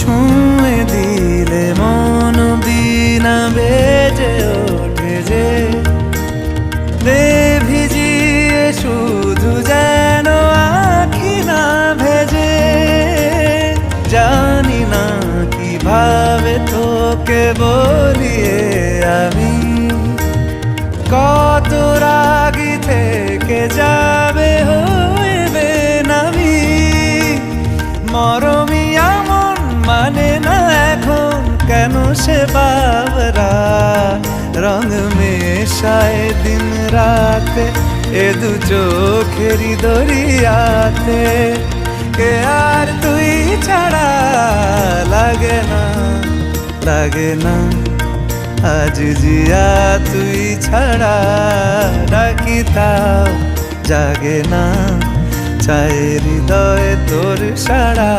ছুঁয়ে দিলে মন বিনা বেজে ওঠে যে ভিজিয়ে শুধু যেন আখি না ভেজে। জানি না কিভাবে তোকে বলিয়ে আমি কত রাগি থেকে যাবে হইবে নামি। মরমি এমন মানে না এখন কেন সে বাবরা রং মেশায় দিন রাতে এ দু চোখেরই দরিয়াতে। কে আর তুই ছাড়া লাগে না লাগে না আজ জিয়া তুই ছাড়া ডাকি তাও জাগে না চায় হৃদয়ে তোর সাড়া।